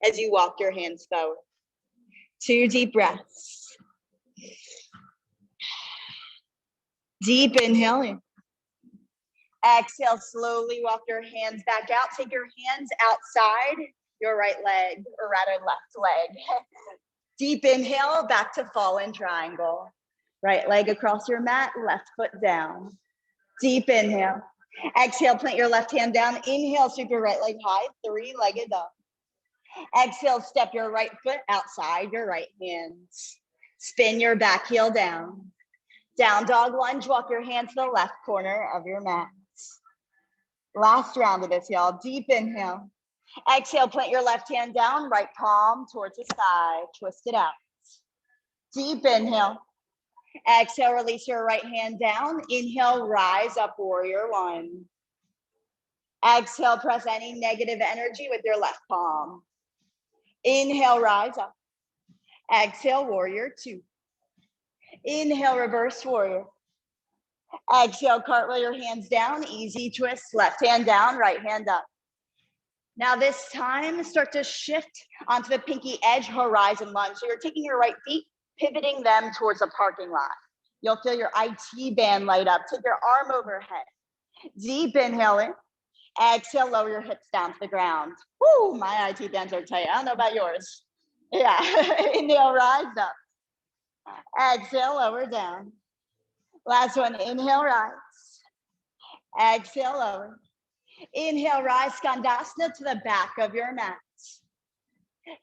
as you walk your hands forward. 2 deep breaths. Deep inhaling. Exhale, slowly walk your hands back out. Take your hands outside your right leg, or rather left leg. Deep inhale, back to fallen triangle. Right leg across your mat, left foot down. Deep inhale. Exhale, plant your left hand down. Inhale, sweep your right leg high, 3-legged dog. Exhale, step your right foot outside your right hands. Spin your back heel down. Down dog lunge, walk your hand to the left corner of your mat. Last round of this, y'all. Deep inhale. Exhale, plant your left hand down, right palm towards the sky. Twist it out. Deep inhale. Exhale, release your right hand down. Inhale, rise up, warrior 1. Exhale, press any negative energy with your left palm. Inhale, rise up. Exhale, warrior 2. Inhale, reverse warrior. Exhale, cartwheel your hands down. Easy twist, left hand down, right hand up. Now this time, start to shift onto the pinky edge horizon lunge. So you're taking your right feet, pivoting them towards a parking lot. You'll feel your IT band light up. Take your arm overhead. Deep inhale in. Exhale, lower your hips down to the ground. Woo, my IT bands are tight. I don't know about yours. Yeah, inhale, rise up. Exhale, lower down. Last one, inhale, rise. Exhale, lower. Inhale, rise, Skandasana to the back of your mat.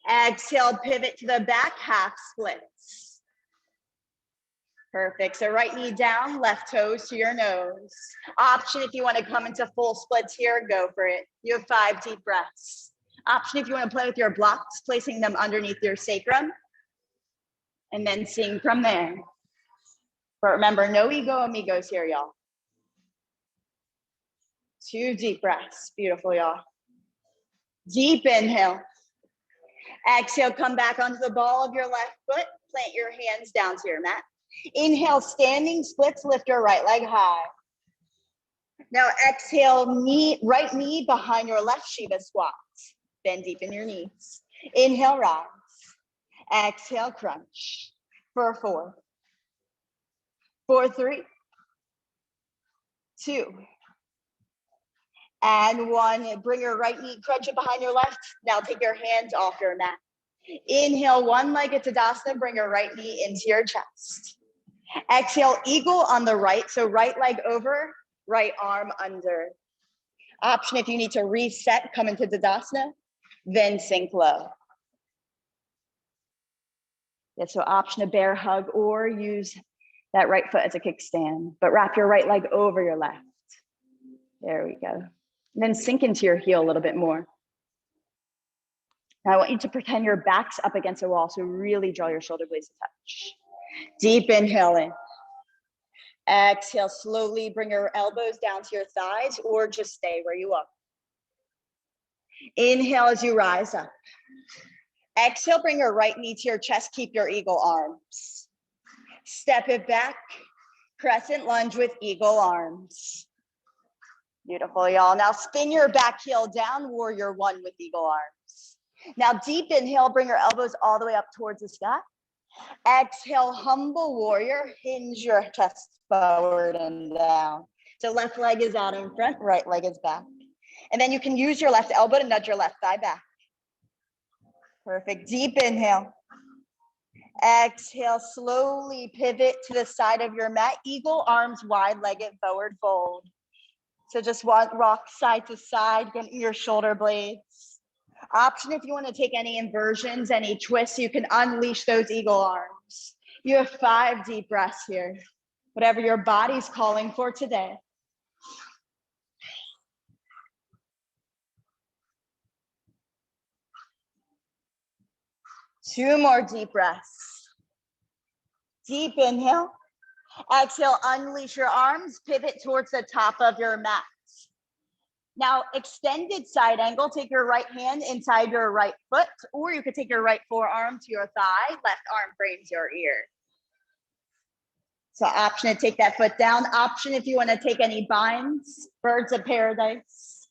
Exhale, pivot to the back, half splits. Perfect. So right knee down, left toes to your nose. Option if you want to come into full splits here, go for it. You have 5 deep breaths. Option if you want to play with your blocks, placing them underneath your sacrum, and then sing from there. But remember, no ego amigos here, y'all. 2 deep breaths. Beautiful, y'all. Deep inhale. Exhale, come back onto the ball of your left foot. Plant your hands down to your mat. Inhale, standing splits, lift your right leg high. Now exhale, right knee behind your left Shiva squats. Bend deep in your knees. Inhale, rise. Exhale, crunch. For 4. For 3. 2. And one, bring your right knee, crunch it behind your left. Now take your hands off your mat. Inhale, one-legged Tadasana, bring your right knee into your chest. Exhale, eagle on the right. So right leg over, right arm under. Option if you need to reset, come into Tadasana, then sink low. Yeah, so option a bear hug or use that right foot as a kickstand, but wrap your right leg over your left. There we go. And then sink into your heel a little bit more. Now I want you to pretend your back's up against a wall, so really draw your shoulder blades to touch. Deep inhale in. Exhale, slowly bring your elbows down to your thighs or just stay where you are. Inhale as you rise up. Exhale, bring your right knee to your chest, keep your eagle arms. Step it back, crescent lunge with eagle arms. Beautiful, y'all. Now spin your back heel down, warrior one with eagle arms. Now deep inhale, bring your elbows all the way up towards the sky. Exhale, humble warrior, hinge your chest forward and down. So left leg is out in front, right leg is back. And then you can use your left elbow to nudge your left thigh back. Perfect, deep inhale. Exhale, slowly pivot to the side of your mat. Eagle arms wide-legged forward fold. So just rock side to side, getting your shoulder blades. Option if you want to take any inversions, any twists, you can unleash those eagle arms. You have 5 deep breaths here. Whatever your body's calling for today. Two more deep breaths. Deep inhale. Exhale, unleash your arms, pivot towards the top of your mat. Now, extended side angle, take your right hand inside your right foot, or you could take your right forearm to your thigh, left arm frames your ear. So option to take that foot down. Option if you want to take any binds, birds of paradise.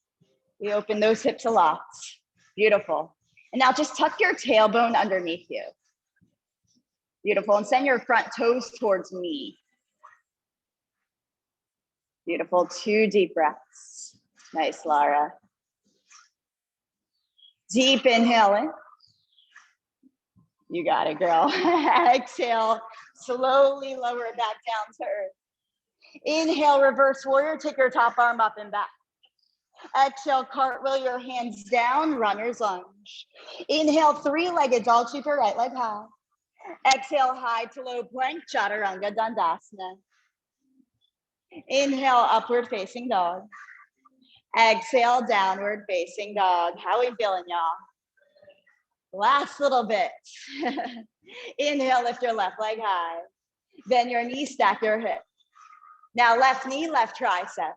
We open those hips a lot. Beautiful. And now just tuck your tailbone underneath you. Beautiful. And send your front toes towards me. Beautiful. 2 deep breaths. Nice, Lara. Deep inhale in. You got it, girl. Exhale, slowly lower it back down to earth. Inhale, reverse warrior. Take your top arm up and back. Exhale, cartwheel your hands down, runner's lunge. Inhale, 3-legged dog, keep your right leg high. Exhale, high to low plank, chaturanga dandasana. Inhale, upward facing dog. Exhale, downward facing dog. How are we feeling, y'all? Last little bit. Inhale, lift your left leg high. Then your knee, stack your hip. Now left knee, left tricep.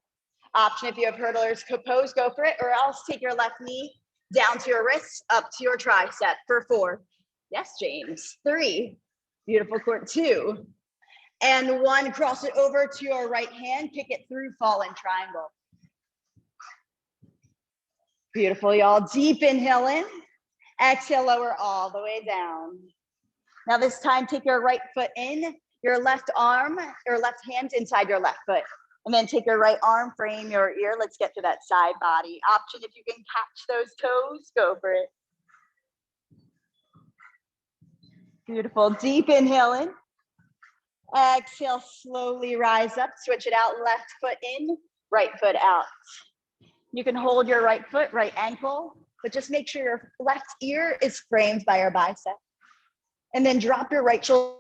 Option if you have hurdlers pose, go for it, or else take your left knee down to your wrists, up to your tricep for 4. Yes, James. 3. Beautiful core. 2. And 1, cross it over to your right hand, kick it through, fallen triangle. Beautiful, y'all. Deep inhale in. Exhale, lower all the way down. Now this time, take your right foot in, your left arm or left hand inside your left foot. And then take your right arm, frame your ear. Let's get to that side body. Option if you can catch those toes, go for it. Beautiful. Deep inhale in. Exhale, slowly rise up. Switch it out. Left foot in, right foot out. You can hold your right foot, right ankle, but just make sure your left ear is framed by your bicep. And then drop your right shoulder.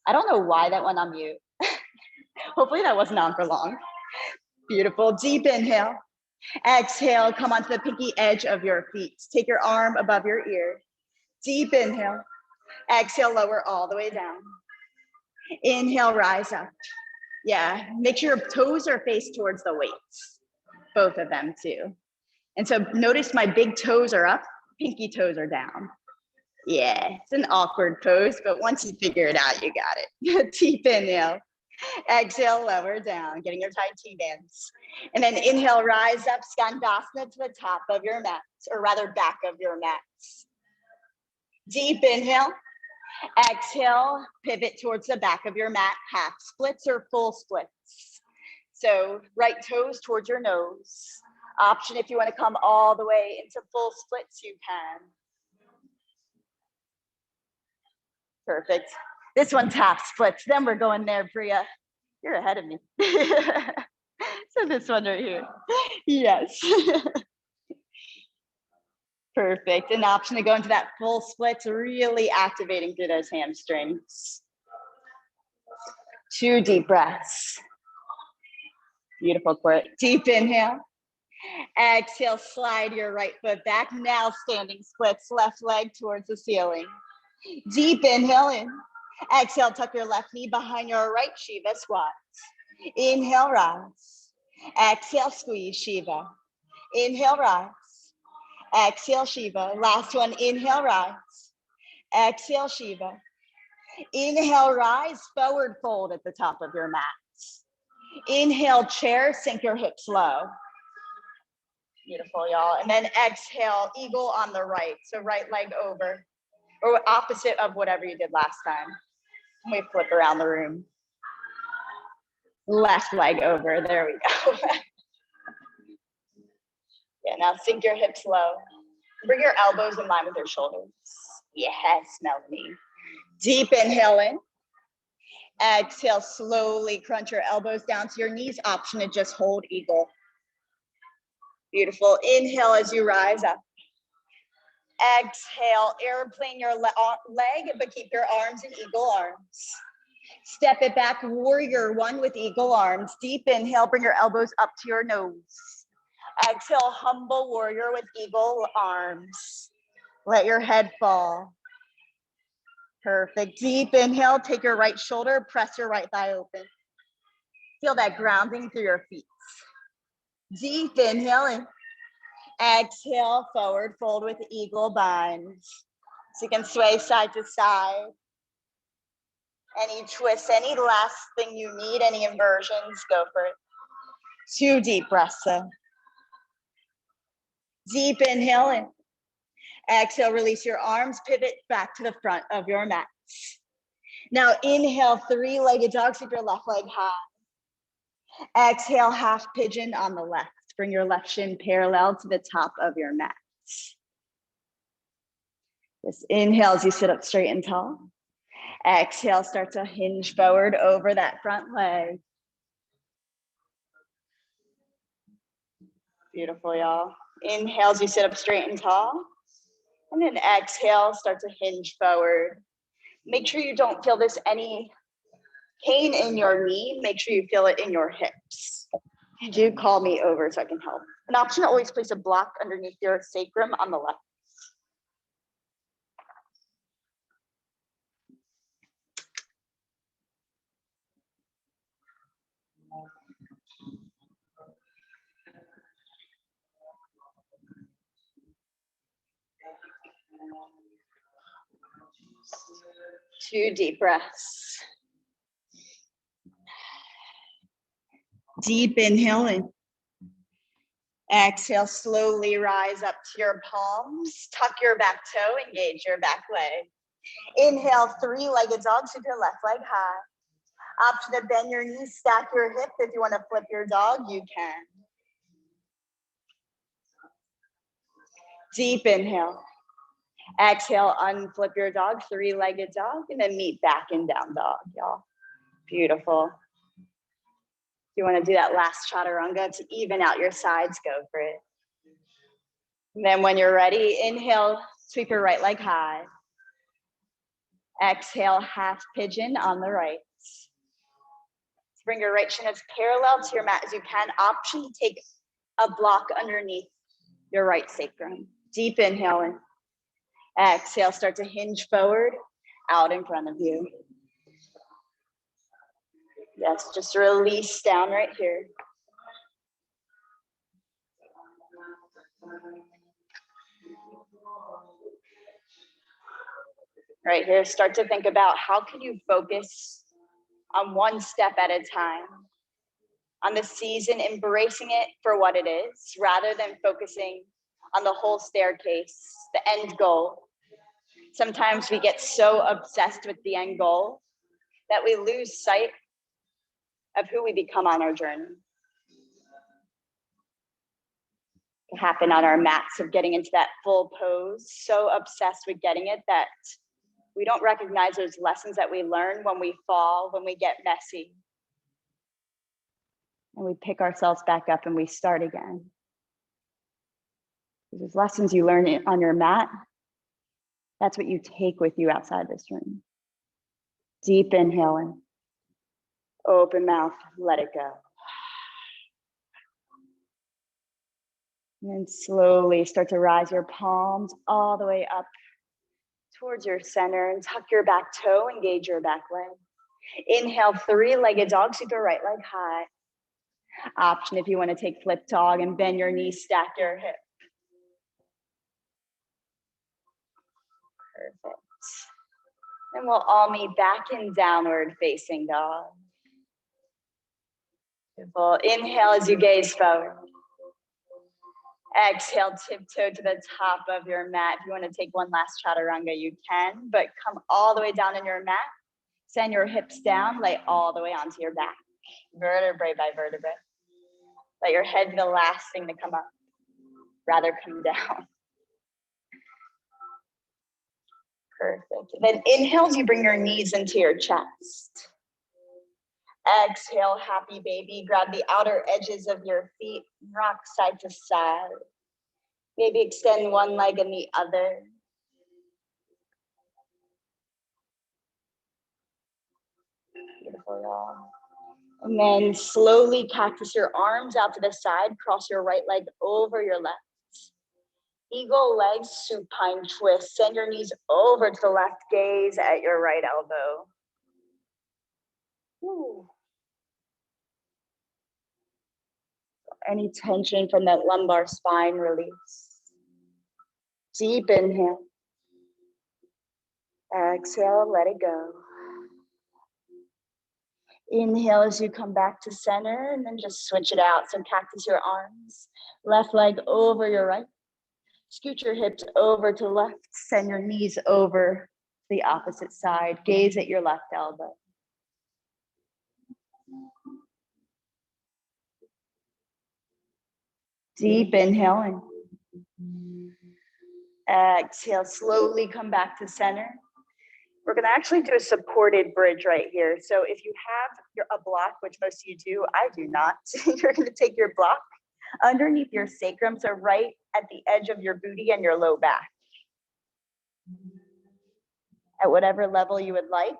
I don't know why that went on mute. Hopefully that wasn't on for long. Beautiful. Deep inhale. Exhale, come onto the pinky edge of your feet. Take your arm above your ear. Deep inhale. Exhale, lower all the way down. Inhale, rise up. Yeah, make sure your toes are faced towards the weights. Both of them too. And so notice my big toes are up, pinky toes are down. Yeah, it's an awkward pose, but once you figure it out, you got it. Deep inhale. Exhale, lower down, getting your tight T-bands. And then inhale, rise up, Skandasana to the top of your mat, or rather back of your mats. Deep inhale. Exhale, pivot towards the back of your mat, half splits or full splits. So right toes towards your nose. Option if you want to come all the way into full splits, you can. Perfect. This one's half splits. Then we're going there, Priya. You're ahead of me. So this one right here. Yes. Perfect. An option to go into that full splits, really activating through those hamstrings. 2 deep breaths. Beautiful core. Deep inhale. Exhale, slide your right foot back. Now standing splits, left leg towards the ceiling. Deep inhale in. Exhale, tuck your left knee behind your right Shiva squat. Inhale, rise. Exhale, squeeze Shiva. Inhale, rise. Exhale, Shiva. Last one, inhale, rise. Exhale, Shiva. Inhale, rise, forward fold at the top of your mat. Inhale, chair, sink your hips low. Beautiful, y'all. And then exhale, eagle on the right. So right leg over, or opposite of whatever you did last time. We flip around the room. Left leg over, there we go. Yeah, now sink your hips low. Bring your elbows in line with your shoulders. Yes, Melanie. Deep inhale in. Exhale, slowly crunch your elbows down to your knees. Option to just hold eagle. Beautiful. Inhale as you rise up. Exhale, airplane your leg, but keep your arms in eagle arms. Step it back, warrior one with eagle arms. Deep inhale, bring your elbows up to your nose. Exhale, humble warrior with eagle arms. Let your head fall. Perfect. Deep inhale, take your right shoulder, press your right thigh open. Feel that grounding through your feet. Deep inhale in. Exhale, forward fold with eagle bind. So you can sway side to side. Any twists, any last thing you need, any inversions, go for it. 2 deep breaths in. Deep inhale in. Exhale, release your arms, pivot back to the front of your mat. Now inhale, 3-legged dog, keep your left leg high. Exhale, half pigeon on the left. Bring your left shin parallel to the top of your mat. Just inhale as you sit up straight and tall. Exhale, start to hinge forward over that front leg. Beautiful, y'all. Inhale as you sit up straight and tall. And then exhale, start to hinge forward. Make sure you don't feel any pain in your knee. Make sure you feel it in your hips. Do call me over so I can help. An option to always place a block underneath your sacrum on the left. Two deep breaths. Deep inhale in. Exhale, slowly rise up to your palms. Tuck your back toe, engage your back leg. Inhale, 3-legged dog, keep your left leg high. Option to bend your knees, stack your hip. If you want to flip your dog, you can. Deep inhale. Exhale, unflip your dog, 3-legged dog, and then meet back and down dog, y'all. Beautiful. If you want to do that last chaturanga to even out your sides, go for it. And then when you're ready, inhale, sweep your right leg high. Exhale, half pigeon on the right. Bring your right shin as parallel to your mat as you can. Option to take a block underneath your right sacrum. Deep inhale in. Exhale, start to hinge forward, out in front of you. Yes, just release down right here. Right here, start to think about how can you focus on one step at a time, on the season, embracing it for what it is, rather than focusing on the whole staircase, the end goal. Sometimes we get so obsessed with the end goal that we lose sight of who we become on our journey. It can happen on our mats of getting into that full pose, so obsessed with getting it that we don't recognize those lessons that we learn when we fall, when we get messy. And we pick ourselves back up and we start again. Those lessons you learn on your mat, that's what you take with you outside this room. Deep inhale in. Open mouth, let it go. And then slowly start to rise your palms all the way up towards your center and tuck your back toe, engage your back leg. Inhale, three-legged dog, sweep your right leg high. Option if you want to take flip dog and bend your knees, stack your hip. Perfect. And we'll all meet back in downward facing dog. Beautiful. Inhale as you gaze forward. Exhale, tiptoe to the top of your mat. If you want to take one last chaturanga, you can, but come all the way down in your mat. Send your hips down, lay all the way onto your back. Vertebrae by vertebrae. Let your head be the last thing to come up, rather come down. Perfect. Then inhales, you bring your knees into your chest. Exhale, happy baby. Grab the outer edges of your feet, rock side to side. Maybe extend one leg and the other. Beautiful, y'all. And then slowly cactus your arms out to the side, cross your right leg over your left. Eagle legs, supine twist. Send your knees over to the left, gaze at your right elbow. Ooh. Any tension from that lumbar spine, release. Deep inhale. Exhale, let it go. Inhale as you come back to center and then just switch it out. So cactus your arms, left leg over your right. Scoot your hips over to left. Send your knees over the opposite side. Gaze at your left elbow. Deep inhale in. Exhale, slowly come back to center. We're going to actually do a supported bridge right here. So if you have a block, which most of you do, I do not, you're going to take your block underneath your sacrum, so right at the edge of your booty and your low back. At whatever level you would like.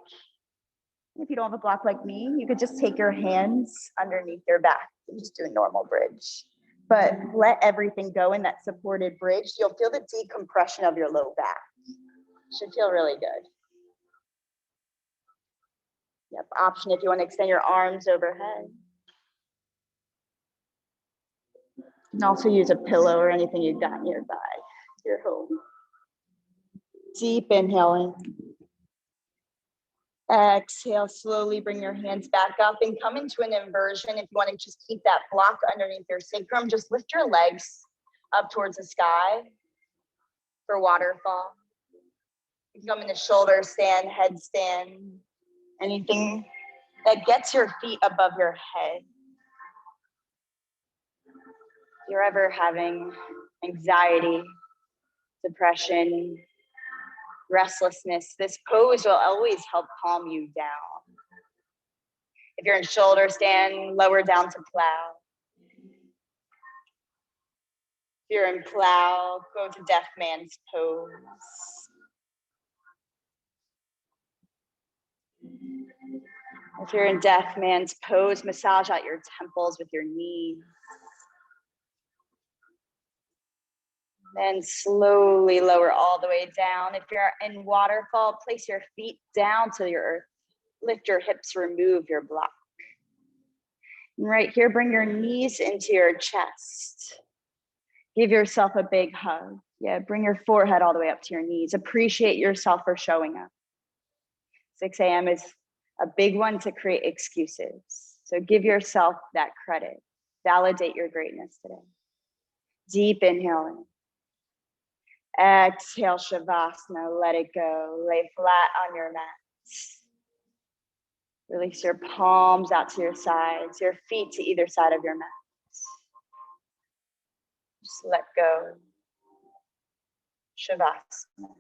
If you don't have a block like me, you could just take your hands underneath your back and just do a normal bridge. But let everything go in that supported bridge. You'll feel the decompression of your low back. Should feel really good. Yep, option if you want to extend your arms overhead. You can also use a pillow or anything you've got nearby. Your home. Deep inhale in. Exhale, slowly bring your hands back up and come into an inversion. If you want to just keep that block underneath your sacrum, just lift your legs up towards the sky for waterfall. You can come into shoulder stand, headstand, anything that gets your feet above your head. If you're ever having anxiety, depression, restlessness, this pose will always help calm you down. If you're in shoulder stand, lower down to plow. If you're in plow, go to deaf man's pose. If you're in deaf man's pose, massage out your temples with your knees. Then slowly lower all the way down. If you're in waterfall, place your feet down to your earth. Lift your hips, remove your block. And right here, bring your knees into your chest. Give yourself a big hug. Yeah, bring your forehead all the way up to your knees. Appreciate yourself for showing up. 6 a.m. is a big one to create excuses. So give yourself that credit. Validate your greatness today. Deep inhale in. Exhale, Shavasana, let it go. Lay flat on your mat. Release your palms out to your sides, your feet to either side of your mat. Just let go. Shavasana.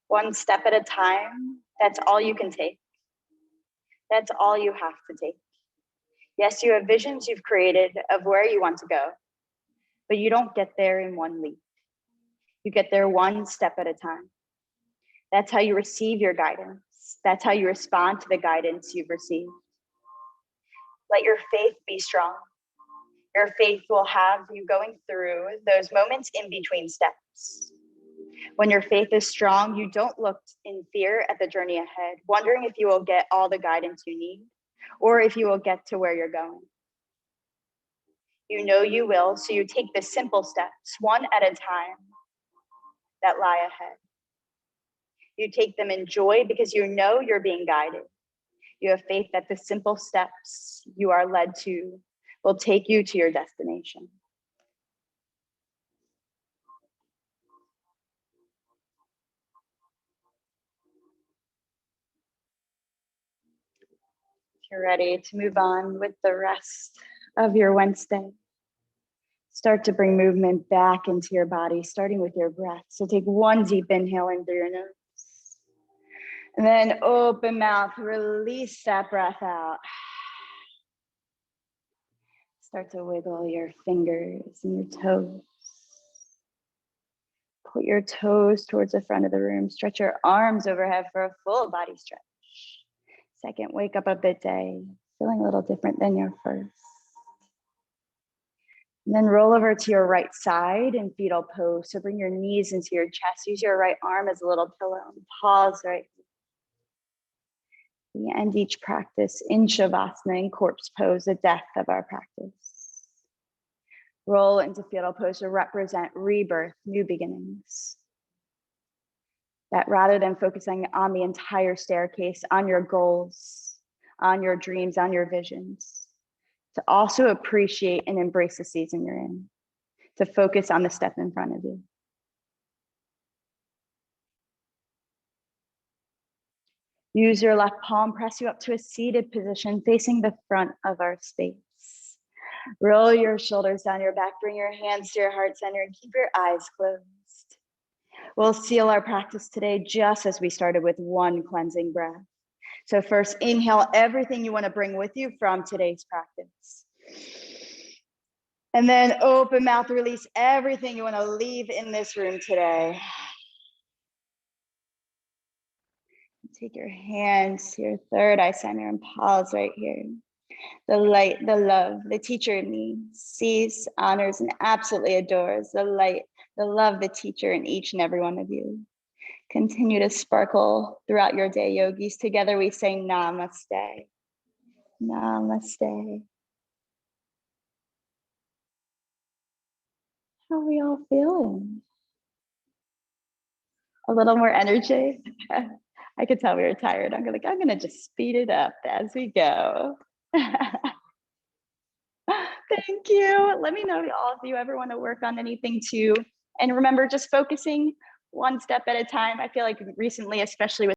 One step at a time, that's all you can take. That's all you have to take. Yes, you have visions you've created of where you want to go, but you don't get there in one leap. You get there one step at a time. That's how you receive your guidance. That's how you respond to the guidance you've received. Let your faith be strong. Your faith will have you going through those moments in between steps. When your faith is strong, you don't look in fear at the journey ahead, wondering if you will get all the guidance you need or if you will get to where you're going. You know you will, so you take the simple steps, one at a time, that lie ahead. You take them in joy because you know you're being guided. You have faith that the simple steps you are led to will take you to your destination. If you're ready to move on with the rest of your Wednesday, start to bring movement back into your body, starting with your breath. So take one deep inhale in through your nose. And then open mouth, release that breath out. Start to wiggle your fingers and your toes. Put your toes towards the front of the room. Stretch your arms overhead for a full body stretch. Second wake up of the day, feeling a little different than your first. And then roll over to your right side in fetal pose. So bring your knees into your chest. Use your right arm as a little pillow. Pause right here. We end each practice in Shavasana, in corpse pose, the death of our practice. Roll into fetal pose to represent rebirth, new beginnings. That rather than focusing on the entire staircase, on your goals, on your dreams, on your visions, to also appreciate and embrace the season you're in, to focus on the step in front of you. Use your left palm, press you up to a seated position facing the front of our space. Roll your shoulders down your back, bring your hands to your heart center and keep your eyes closed. We'll seal our practice today just as we started with one cleansing breath. So first, inhale everything you want to bring with you from today's practice. And then open mouth, release everything you want to leave in this room today. Take your hands to your third eye center and pause right here. The light, the love, the teacher in me sees, honors, and absolutely adores the light, the love, the teacher in each and every one of you. Continue to sparkle throughout your day, yogis. Together we say namaste. Namaste. How are we all feeling? A little more energy? I could tell we were tired. I'm gonna just speed it up as we go. Thank you. Let me know all if you ever want to work on anything too. And remember, just focusing one step at a time. I feel like recently, especially with